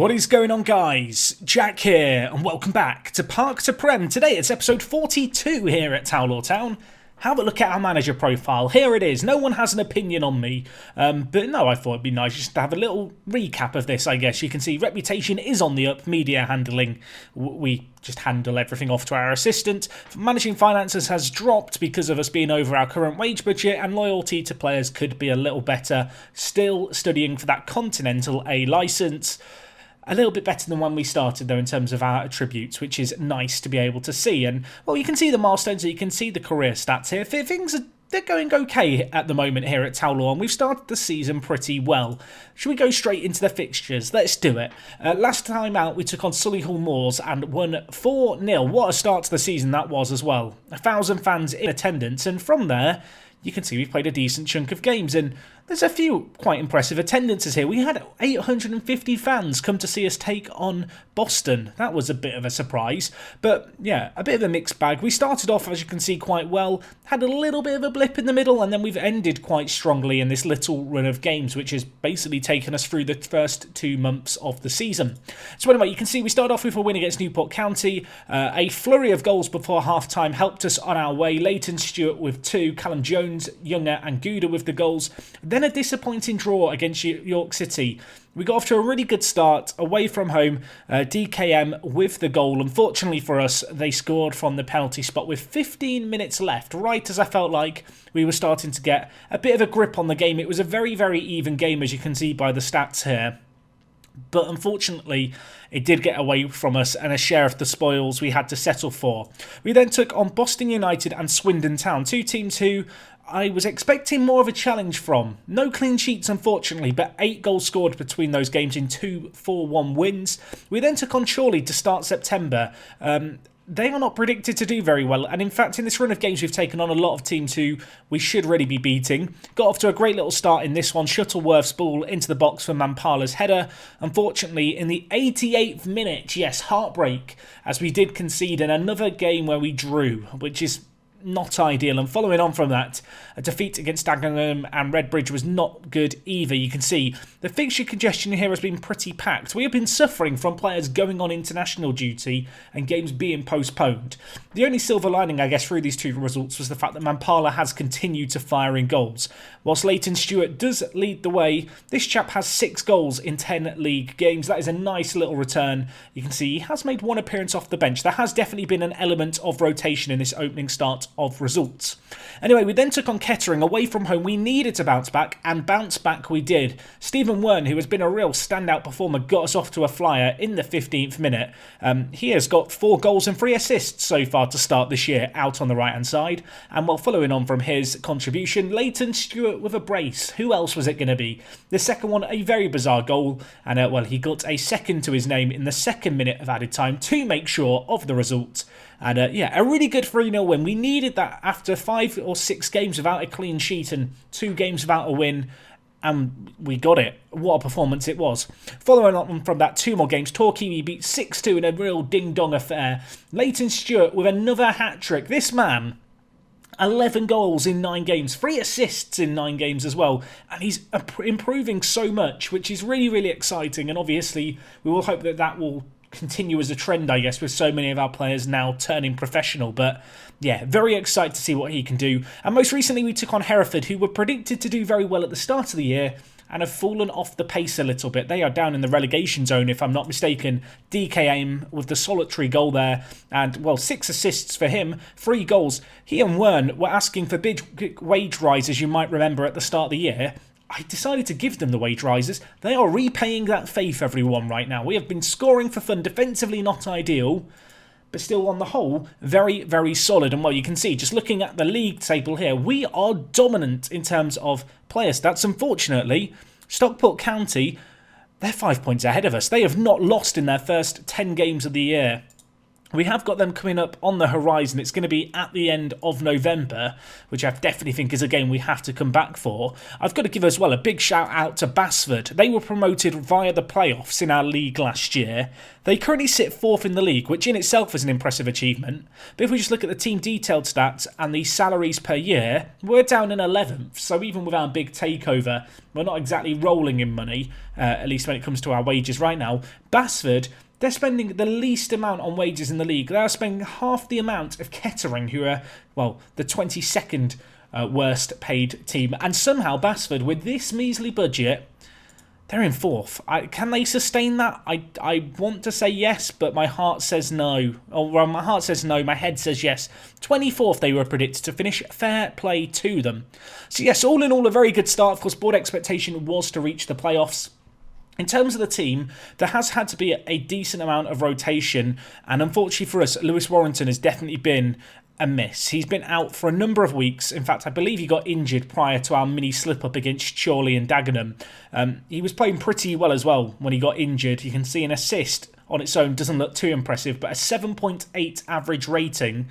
What is going on, guys? Jack here, and welcome back to Park to Prem. Today it's episode 42 here at Towel Town. Have a look at our manager profile. Here it is. No one has an opinion on me. But no, I thought it'd be nice just to have a little recap of this, I guess. You can see reputation is on the up. Media handling, we just handle everything off to our assistant. Managing finances has dropped because of us being over our current wage budget, and loyalty to players could be a little better. Still studying for that Continental A licence. A little bit better than when we started, though, in terms of our attributes, which is nice to be able to see. And, well, you can see the milestones, you can see the career stats here. They're going okay at the moment here at Towel, and we've started the season pretty well. Should we go straight into the fixtures? Let's do it. Last time out, we took on Solihull Moors and won 4-0. What a start to the season that was as well. 1,000 fans in attendance, and from there, you can see we've played a decent chunk of games, and there's a few quite impressive attendances here. We had 850 fans come to see us take on Boston. That was a bit of a surprise, but yeah, a bit of a mixed bag. We started off, as you can see, quite well, had a little bit of a blip in the middle, and then we've ended quite strongly in this little run of games, which has basically taken us through the first 2 months of the season. So anyway, you can see we started off with a win against Newport County. A flurry of goals before half-time helped us on our way. Leighton Stewart with 2, Callum Jones, Younger and Gouda with the goals. Then a disappointing draw against York City. We got off to a really good start away from home. DKM with the goal. Unfortunately for us, they scored from the penalty spot with 15 minutes left, right as I felt like we were starting to get a bit of a grip on the game. It was a very, very even game, as you can see by the stats here. But unfortunately, it did get away from us, and a share of the spoils we had to settle for. We then took on Boston United and Swindon Town, two teams who I was expecting more of a challenge from. No clean sheets, unfortunately, but 8 goals scored between those games in 2 4-1 wins. We then took on Chorley to start September. They are not predicted to do very well, and in fact in this run of games we've taken on a lot of teams who we should really be beating. Got off to a great little start in this one. Shuttleworth's ball into the box for Mampala's header. Unfortunately in the 88th minute, yes, heartbreak, as we did concede in another game where we drew, which is not ideal. And following on from that, a defeat against Dagenham and Redbridge was not good either. You can see the fixture congestion here has been pretty packed. We have been suffering from players going on international duty and games being postponed. The only silver lining, I guess, through these 2 results was the fact that Mampala has continued to fire in goals. Whilst Leighton Stewart does lead the way, this chap has 6 goals in 10 league games. That is a nice little return. You can see he has made 1 appearance off the bench. There has definitely been an element of rotation in this opening start of results. Anyway, we then took on Kettering away from home. We needed to bounce back, and bounce back we did. Stephen Wern, who has been a real standout performer, got us off to a flyer in the 15th minute. He has got 4 goals and 3 assists so far to start this year out on the right hand side. And while following on from his contribution, Leighton Stewart with a brace. Who else was it going to be? The second one, a very bizarre goal, and well, he got a second to his name in the 2nd minute of added time to make sure of the result. And yeah, a really good 3-0 win. We needed that after 5 or 6 games without a clean sheet and 2 games without a win. And we got it. What a performance it was. Following on from that, 2 more games. Torquay beat 6-2 in a real ding-dong affair. Leighton Stewart with another hat-trick. This man, 11 goals in 9 games. 3 assists in 9 games as well. And he's improving so much, which is really, really exciting. And obviously, we will hope that that will continue as a trend, I guess, with so many of our players now turning professional. But yeah, very excited to see what he can do. And most recently we took on Hereford, who were predicted to do very well at the start of the year and have fallen off the pace a little bit. They are down in the relegation zone, if I'm not mistaken. DKM with the solitary goal there, and well, 6 assists for him, 3 goals. He and Wern were asking for big wage rises, you might remember, at the start of the year. I decided to give them the wage rises. They are repaying that faith, everyone, right now. We have been scoring for fun, defensively not ideal, but still on the whole, very, very solid. And well, you can see, just looking at the league table here, we are dominant in terms of player stats. Unfortunately, Stockport County, they're 5 points ahead of us. They have not lost in their first 10 games of the year. We have got them coming up on the horizon. It's going to be at the end of November, which I definitely think is a game we have to come back for. I've got to give as well a big shout out to Basford. They were promoted via the playoffs in our league last year. They currently sit 4th in the league, which in itself is an impressive achievement. But if we just look at the team detailed stats and the salaries per year, we're down in 11th. So even with our big takeover, we're not exactly rolling in money, at least when it comes to our wages right now. Basford, they're spending the least amount on wages in the league. They're spending half the amount of Kettering, who are, well, the 22nd worst paid team. And somehow Basford, with this measly budget, they're in 4th. Can they sustain that? I want to say yes, but my heart says no. Oh, well, my heart says no, my head says yes. 24th they were predicted to finish. Fair play to them. So yes, all in all, a very good start. Of course, board expectation was to reach the playoffs. In terms of the team, there has had to be a decent amount of rotation, and unfortunately for us, Lewis Warrington has definitely been a miss. He's been out for a number of weeks. In fact, I believe he got injured prior to our mini slip-up against Chorley and Dagenham. He was playing pretty well as well when he got injured. You can see an assist on its own doesn't look too impressive, but a 7.8 average rating.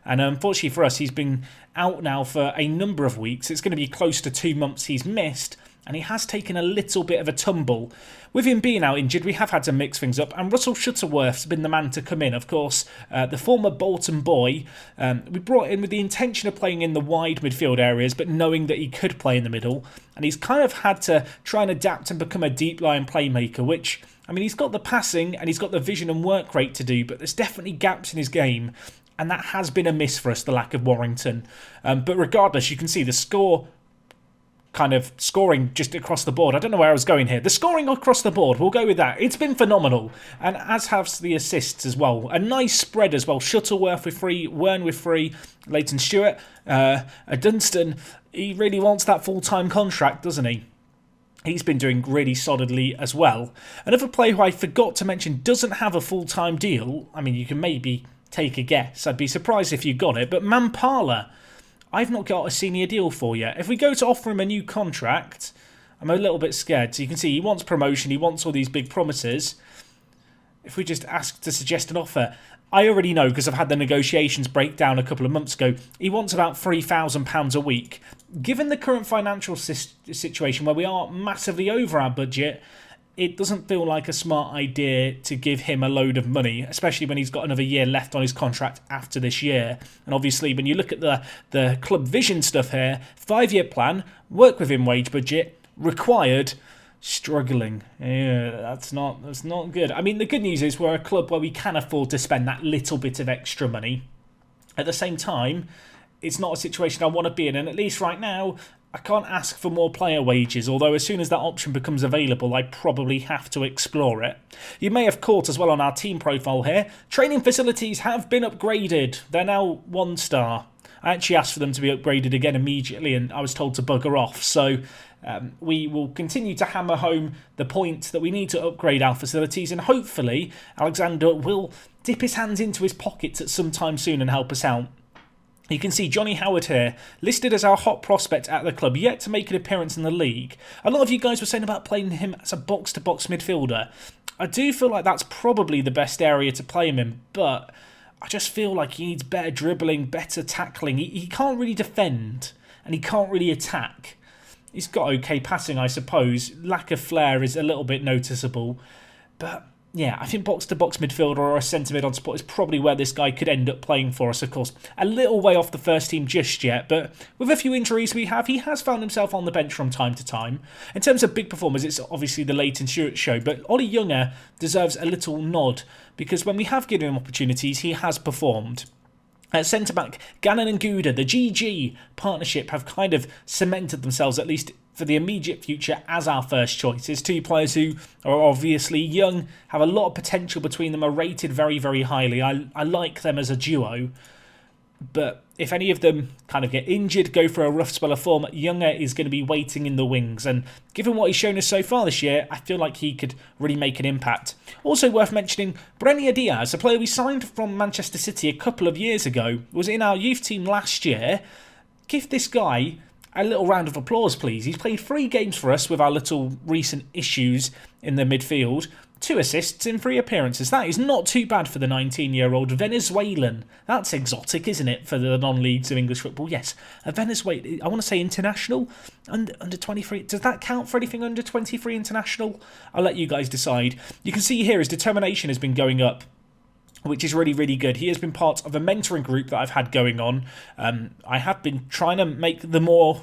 And unfortunately for us, he's been out now for a number of weeks. It's going to be close to 2 months he's missed. And he has taken a little bit of a tumble. With him being out injured, we have had to mix things up, and Russell Shuttleworth's been the man to come in. Of course, the former Bolton boy, we brought in with the intention of playing in the wide midfield areas, but knowing that he could play in the middle, and he's kind of had to try and adapt and become a deep line playmaker, which, I mean, he's got the passing and he's got the vision and work rate to do, but there's definitely gaps in his game, and that has been a miss for us, the lack of Warrington. But regardless, you can see the score kind of scoring just across the board. I don't know where I was going here. The scoring across the board, we'll go with that. It's been phenomenal, and as have the assists as well. A nice spread as well. Shuttleworth with 3, Wern with 3, Leighton Stewart, Dunstan, he really wants that full-time contract, doesn't he? He's been doing really solidly as well. Another player who I forgot to mention doesn't have a full-time deal. I mean, you can maybe take a guess. I'd be surprised if you got it, but Mampala, I've not got a senior deal for you. If we go to offer him a new contract, I'm a little bit scared. So you can see he wants promotion. He wants all these big promises. If we just ask to suggest an offer, I already know because I've had the negotiations break down a couple of months ago. He wants about £3,000 a week. Given the current financial situation where we are massively over our budget, it doesn't feel like a smart idea to give him a load of money, especially when he's got another year left on his contract after this year. And obviously, when you look at the club vision stuff here, 5-year plan, work within wage budget, required, struggling. Yeah, that's not good. I mean, the good news is we're a club where we can afford to spend that little bit of extra money. At the same time, it's not a situation I want to be in, and at least right now, I can't ask for more player wages, although as soon as that option becomes available, I probably have to explore it. You may have caught as well on our team profile here, training facilities have been upgraded. They're now 1-star. I actually asked for them to be upgraded again immediately, and I was told to bugger off. So we will continue to hammer home the point that we need to upgrade our facilities, and hopefully Alexander will dip his hands into his pockets at some time soon and help us out. You can see Johnny Howard here, listed as our hot prospect at the club, yet to make an appearance in the league. A lot of you guys were saying about playing him as a box-to-box midfielder. I do feel like that's probably the best area to play him in, but I just feel like he needs better dribbling, better tackling. He can't really defend, and he can't really attack. He's got okay passing, I suppose. Lack of flair is a little bit noticeable, but yeah, I think box-to-box midfielder or a centre-mid on spot is probably where this guy could end up playing for us, of course. A little way off the first team just yet, but with a few injuries we have, he has found himself on the bench from time to time. In terms of big performers, it's obviously the Leighton Stewart show, but Ollie Younger deserves a little nod, because when we have given him opportunities, he has performed. At centre-back, Gannon and Gouda, the GG partnership, have kind of cemented themselves, at least for the immediate future, as our first choices. 2 players who are obviously young, have a lot of potential between them, are rated very, very highly. I like them as a duo. But if any of them kind of get injured, go for a rough spell of form, Younger is going to be waiting in the wings. And given what he's shown us so far this year, I feel like he could really make an impact. Also worth mentioning, Brenia Diaz, a player we signed from Manchester City a couple of years ago, was in our youth team last year. Give this guy a little round of applause, please. He's played 3 games for us with our little recent issues in the midfield. 2 assists in 3 appearances. That is not too bad for the 19-year-old Venezuelan. That's exotic, isn't it, for the non-leagues of English football? Yes, a Venezuelan, I want to say international, under 23. Does that count for anything under 23 international? I'll let you guys decide. You can see here his determination has been going up, which is really, really good. He has been part of a mentoring group that I've had going on. I have been trying to make the more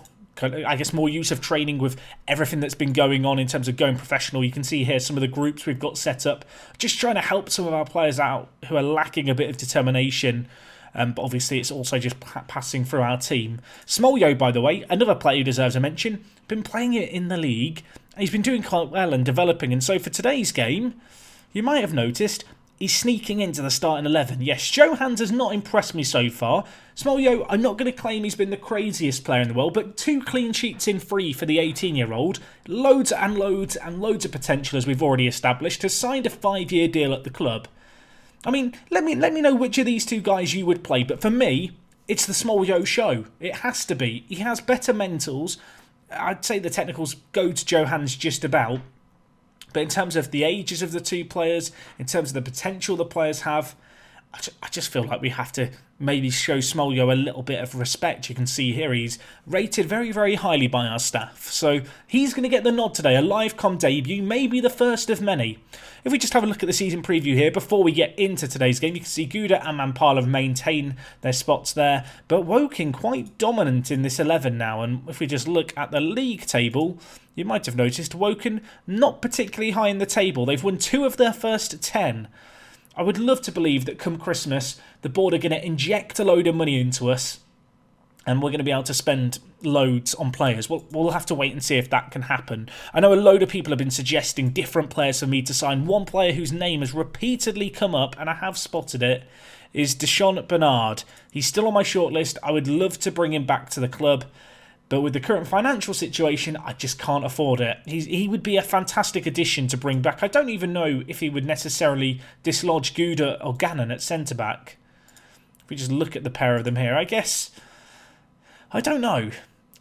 use of training with everything that's been going on in terms of going professional. You can see here some of the groups we've got set up, just trying to help some of our players out who are lacking a bit of determination. But obviously it's also just passing through our team. Smoljo, by the way, another player who deserves a mention, been playing it in the league. He's been doing quite well and developing. And so for today's game, you might have noticed he's sneaking into the starting 11. Yes, Johans has not impressed me so far. Smoljo, I'm not going to claim he's been the craziest player in the world, but 2 clean sheets in 3 for the 18-year-old. Loads and loads and loads of potential, as we've already established. Has signed a 5-year deal at the club. I mean, let me know which of these 2 guys you would play, but for me, it's the Smoljo show. It has to be. He has better mentals. I'd say the technicals go to Johans just about. But in terms of the ages of the 2 players, in terms of the potential the players have, I just feel like we have to maybe show Smoljo a little bit of respect. You can see here he's rated very, very highly by our staff. So he's going to get the nod today. A live com debut, maybe the first of many. If we just have a look at the season preview here before we get into today's game, you can see Gouda and Mampala have maintained their spots there. But Woking quite dominant in this 11 now. And if we just look at the league table, you might have noticed Woking not particularly high in the table. They've won 2 of their first 10. I would love to believe that come Christmas, the board are going to inject a load of money into us and we're going to be able to spend loads on players. We'll have to wait and see if that can happen. I know a load of people have been suggesting different players for me to sign. One player whose name has repeatedly come up, and I have spotted it, is Deshaun Bernard. He's still on my shortlist. I would love to bring him back to the club. But with the current financial situation, I just can't afford it. He would be a fantastic addition to bring back. I don't even know if he would necessarily dislodge Gouda or Gannon at centre-back. If we just look at the pair of them here, I guess... I don't know.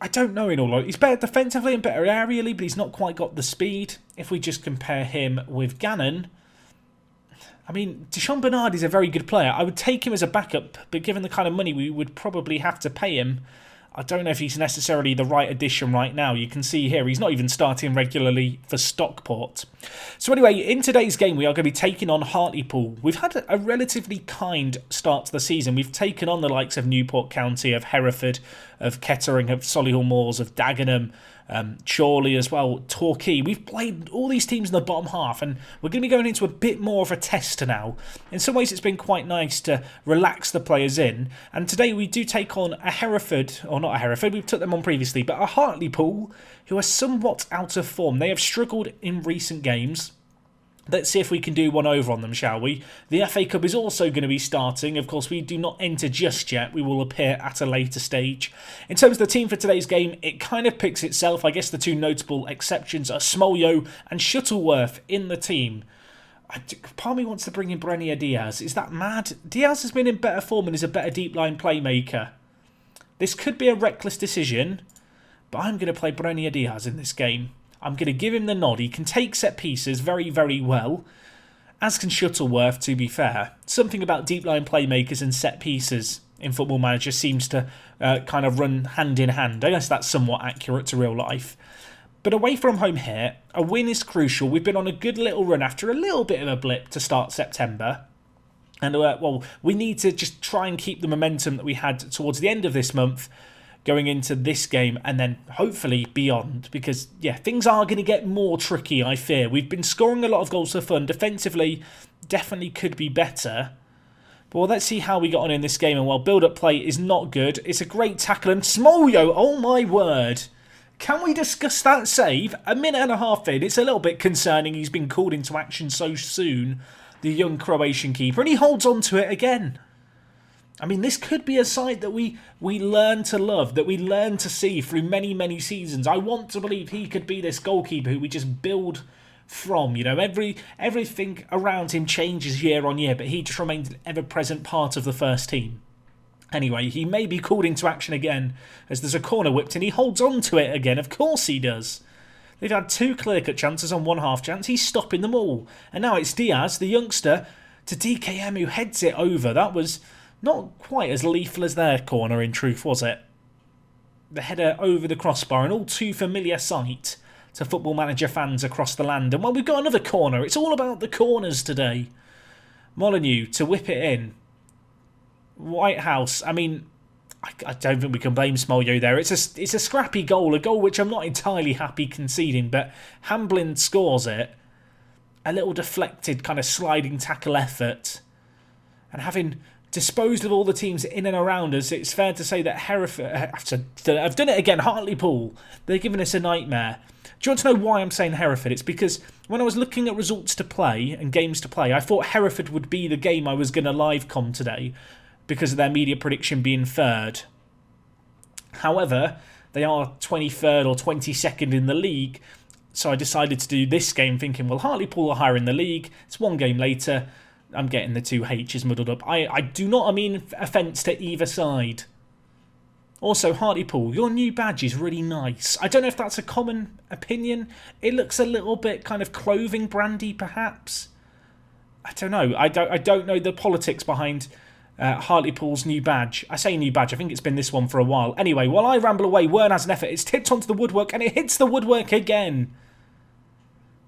I don't know in all honesty. He's better defensively and better aerially, but he's not quite got the speed. If we just compare him with Gannon... I mean, Deshaun Bernard is a very good player. I would take him as a backup, but given the kind of money we would probably have to pay him... I don't know if he's necessarily the right addition right now. You can see here he's not even starting regularly for Stockport. So anyway, in today's game we are going to be taking on Hartlepool. We've had a relatively kind start to the season. We've taken on the likes of Newport County, of Hereford, of Kettering, of Solihull Moors, of Dagenham, Chorley as well, Torquay. We've played all these teams in the bottom half and we're going to be going into a bit more of a test now. In some ways it's been quite nice to relax the players in, and today we do take on a Hereford, or not a Hereford, we've took them on previously, but a Hartlepool who are somewhat out of form. They have struggled in recent games. Let's see if we can do one over on them, shall we? The FA Cup is also going to be starting. Of course, we do not enter just yet. We will appear at a later stage. In terms of the team for today's game, it kind of picks itself. I guess the 2 notable exceptions are Smoljo and Shuttleworth in the team. Part of me wants to bring in Brenia Diaz. Is that mad? Diaz has been in better form and is a better deep line playmaker. This could be a reckless decision, but I'm going to play Brenia Diaz in this game. I'm going to give him the nod. He can take set pieces very, very well, as can Shuttleworth, to be fair. Something about deep line playmakers and set pieces in Football Manager seems to kind of run hand in hand. I guess that's somewhat accurate to real life. But away from home here, a win is crucial. We've been on a good little run after a little bit of a blip to start September. And, we need to just try and keep the momentum that we had towards the end of this month going into this game and then hopefully beyond, because things are going to get more tricky, I fear. We've been scoring a lot of goals for fun. Defensively definitely could be better, but let's see how we got on in this game. And while build-up play is not good, it's a great tackle, and Smoljo, oh my word, can we discuss that save? A minute and a half in, it's a little bit concerning he's been called into action so soon, the young Croatian keeper, and he holds on to it again. I mean, this could be a side that we learn to love, that we learn to see through many, many seasons. I want to believe he could be this goalkeeper who we just build from. You know, everything around him changes year on year, but he just remains an ever-present part of the first team. Anyway, he may be called into action again as there's a corner whipped and he holds on to it again. Of course he does. They've had 2 clear-cut chances on 1 half chance. He's stopping them all. And now it's Diaz, the youngster, to DKM, who heads it over. That was not quite as lethal as their corner, in truth, was it? The header over the crossbar, an all too familiar sight to Football Manager fans across the land. And well, we've got another corner. It's all about the corners today. Molyneux to whip it in. Whitehouse, I mean, I don't think we can blame Smolyo there. It's a scrappy goal, a goal which I'm not entirely happy conceding, but Hamblin scores it. A little deflected kind of sliding tackle effort. And having disposed of all the teams in and around us, it's fair to say that Hereford... I've done it again, Hartlepool. They're giving us a nightmare. Do you want to know why I'm saying Hereford? It's because when I was looking at results to play and games to play, I thought Hereford would be the game I was going to live com today because of their media prediction being 3rd. However, they are 23rd or 22nd in the league, so I decided to do this game thinking, well, Hartlepool are higher in the league. It's one game later. I'm getting the 2 H's muddled up. I do not mean offence to either side. Also, Hartlepool, your new badge is really nice. I don't know if that's a common opinion. It looks a little bit kind of clothing brandy, perhaps. I don't know. I don't know the politics behind Hartlepool's new badge. I say new badge. I think it's been this one for a while. Anyway, while I ramble away, Wern has an effort. It's tipped onto the woodwork, and it hits the woodwork again.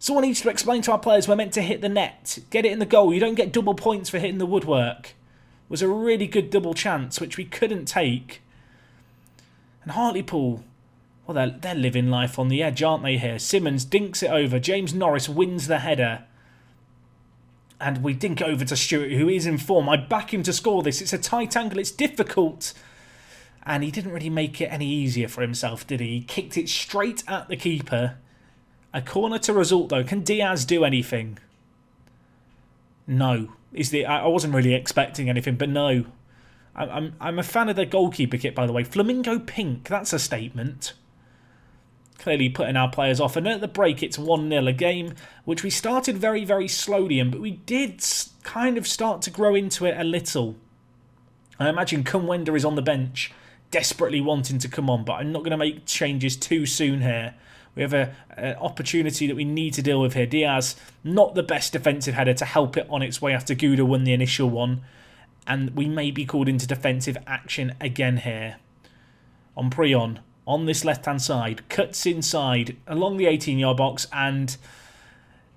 Someone needs to explain to our players we're meant to hit the net. Get it in the goal. You don't get double points for hitting the woodwork. It was a really good double chance, which we couldn't take. And Hartlepool, well, they're living life on the edge, aren't they here? Simmons dinks it over. James Norris wins the header. And we dink it over to Stewart, who is in form. I back him to score this. It's a tight angle. It's difficult. And he didn't really make it any easier for himself, did he? He kicked it straight at the keeper. A corner to result, though. Can Diaz do anything? No. I wasn't really expecting anything, but no. I'm a fan of the goalkeeper kit, by the way. Flamingo pink. That's a statement. Clearly putting our players off. And at the break, it's 1-0. A game which we started very, very slowly in, but we did kind of start to grow into it a little. I imagine Kumwenda is on the bench, desperately wanting to come on, but I'm not going to make changes too soon here. We have an opportunity that we need to deal with here. Diaz, not the best defensive header to help it on its way after Gouda won the initial one. And we may be called into defensive action again here. On Prion, on this left-hand side, cuts inside along the 18-yard box, and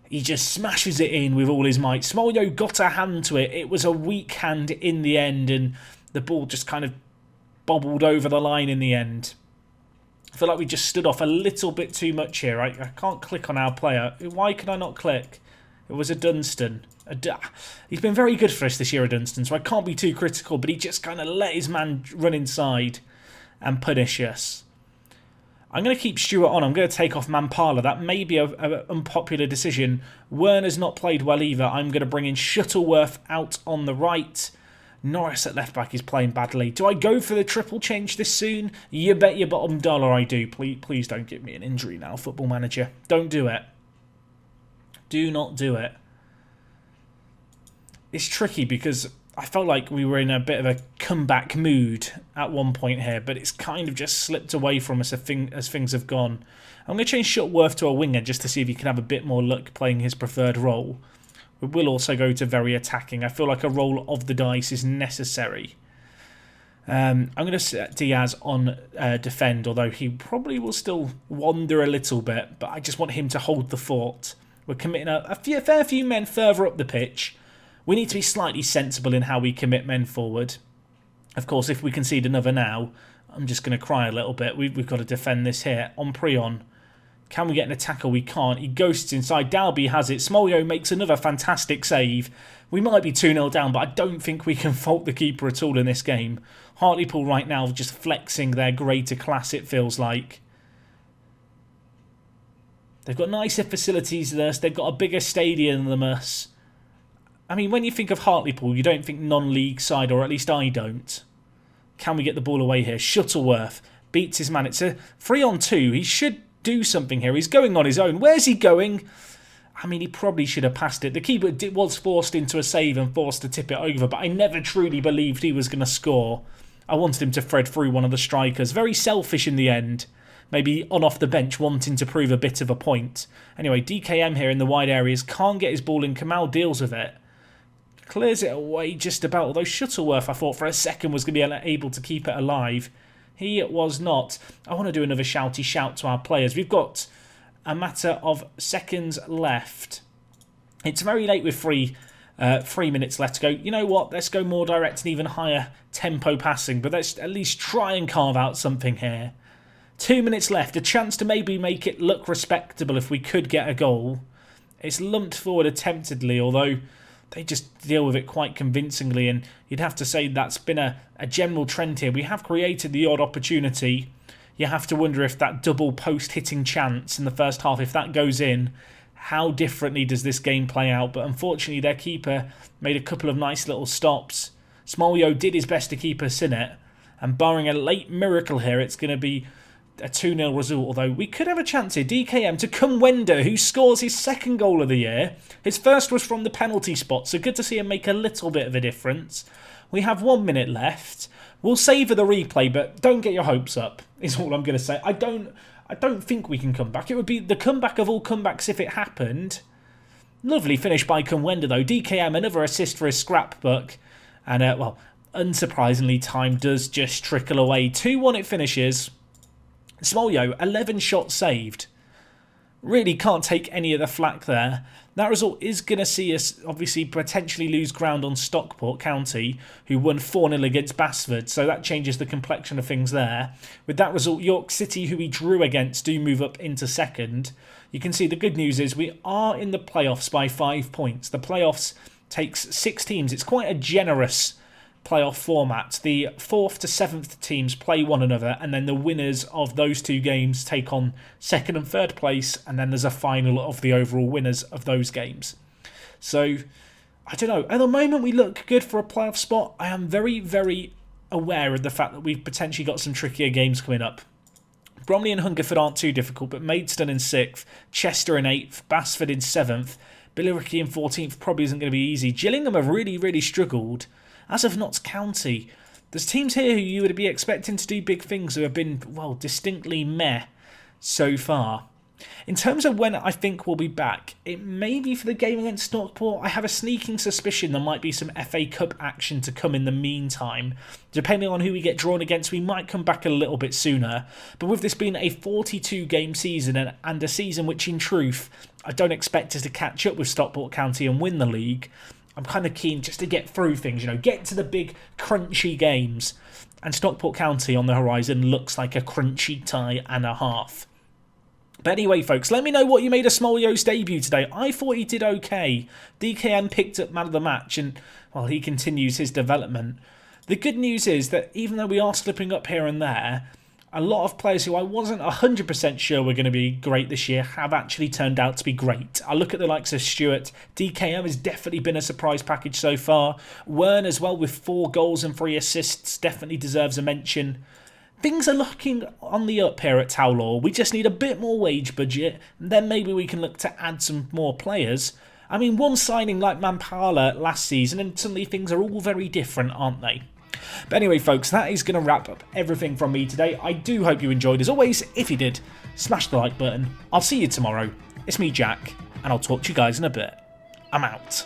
he just smashes it in with all his might. Smolyo got a hand to it. It was a weak hand in the end, and the ball just kind of bobbled over the line in the end. I feel like we just stood off a little bit too much here. I can't click on our player. Why can I not click? It was a Dunstan. He's been very good for us this year, a Dunstan, so I can't be too critical, but he just kind of let his man run inside and punish us. I'm going to keep Stewart on. I'm going to take off Mampala. That may be an unpopular decision. Werner's not played well either. I'm going to bring in Shuttleworth out on the right. Norris at left back is playing badly. Do I go for the triple change this soon? You bet your bottom dollar I do. Please don't give me an injury now, Football Manager. Don't do it. Do not do it. It's tricky because I felt like we were in a bit of a comeback mood at one point here, but it's kind of just slipped away from us as things have gone. I'm going to change Shuttleworth to a winger just to see if he can have a bit more luck playing his preferred role. We will also go to very attacking. I feel like a roll of the dice is necessary. I'm going to set Diaz on defend, although he probably will still wander a little bit, but I just want him to hold the fort. We're committing a fair few men further up the pitch. We need to be slightly sensible in how we commit men forward. Of course, if we concede another now, I'm just going to cry a little bit. We've got to defend this here. On Prion. Can we get an attacker? We can't. He ghosts inside. Dalby has it. Smolyo makes another fantastic save. We might be 2-0 down, but I don't think we can fault the keeper at all in this game. Hartlepool right now just flexing their greater class, it feels like. They've got nicer facilities than us. They've got a bigger stadium than us. I mean, when you think of Hartlepool, you don't think non-league side, or at least I don't. Can we get the ball away here? Shuttleworth beats his man. It's a 3-on-2. He should do something here. He's going on his own. Where's he going? I mean, he probably should have passed it. The keeper was forced into a save and forced to tip it over, but I never truly believed he was going to score. I wanted him to thread through one of the strikers. Very selfish in the end. maybe on off the bench wanting to prove a bit of a point. Anyway, DKM here in the wide areas can't get his ball in. Kamal deals with it. Clears it away just about, although Shuttleworth I thought for a second was going to be able to keep it alive. He was not. I want to do another shouty shout to our players. We've got a matter of seconds left. It's very late with 3 minutes left to go. You know what? Let's go more direct and even higher tempo passing, but let's at least try and carve out something here. 2 minutes left. A chance to maybe make it look respectable if we could get a goal. It's lumped forward attemptedly, although they just deal with it quite convincingly, and you'd have to say that's been a general trend here. We have created the odd opportunity. You have to wonder if that double post-hitting chance in the first half, if that goes in, how differently does this game play out? But unfortunately, their keeper made a couple of nice little stops. Smolio did his best to keep us in it, and barring a late miracle here, it's going to be a 2-0 result, although we could have a chance here. DKM to Kumwenda, who scores his second goal of the year. His first was from the penalty spot, so good to see him make a little bit of a difference. We have 1 minute left. We'll savour the replay, but don't get your hopes up, is all I'm going to say. I don't think we can come back. It would be the comeback of all comebacks if it happened. Lovely finish by Kumwenda, though. DKM, another assist for his scrapbook. And, well, unsurprisingly, time does just trickle away. 2-1 it finishes. Smolio, 11 shots saved. Really can't take any of the flack there. That result is going to see us obviously potentially lose ground on Stockport County, who won 4-0 against Basford, so that changes the complexion of things there. With that result, York City, who we drew against, do move up into second. You can see the good news is we are in the playoffs by 5 points. The playoffs takes 6 teams. It's quite a generous playoff format. The 4th to 7th teams play one another, and then the winners of those 2 games take on 2nd and 3rd place, and then there's a final of the overall winners of those games. So, I don't know. At the moment, we look good for a playoff spot. I am very, very aware of the fact that we've potentially got some trickier games coming up. Bromley and Hungerford aren't too difficult, but Maidstone in 6th, Chester in 8th, Basford in 7th, Billericay in 14th probably isn't going to be easy. Gillingham have really, really struggled. As of Notts County, there's teams here who you would be expecting to do big things who have been, well, distinctly meh so far. In terms of when I think we'll be back, it may be for the game against Stockport. I have a sneaking suspicion there might be some FA Cup action to come in the meantime. Depending on who we get drawn against, we might come back a little bit sooner. But with this being a 42-game season and a season which, in truth, I don't expect us to catch up with Stockport County and win the league, I'm kind of keen just to get through things, get to the big crunchy games. And Stockport County on the horizon looks like a crunchy tie and a half. But anyway, folks, let me know what you made of Smolio's debut today. I thought he did okay. DKM picked up man of the match and, well, he continues his development. The good news is that even though we are slipping up here and there, a lot of players who I wasn't 100% sure were going to be great this year have actually turned out to be great. I look at the likes of Stewart. DKM has definitely been a surprise package so far. Wern as well with 4 goals and 3 assists definitely deserves a mention. Things are looking on the up here at Towlaw. We just need a bit more wage budget, and then maybe we can look to add some more players. I mean, one signing like Mampala last season, and suddenly things are all very different, aren't they? But anyway, folks, that is going to wrap up everything from me today. I do hope you enjoyed. As always, if you did, smash the like button. I'll see you tomorrow. It's me, Jack, and I'll talk to you guys in a bit. I'm out.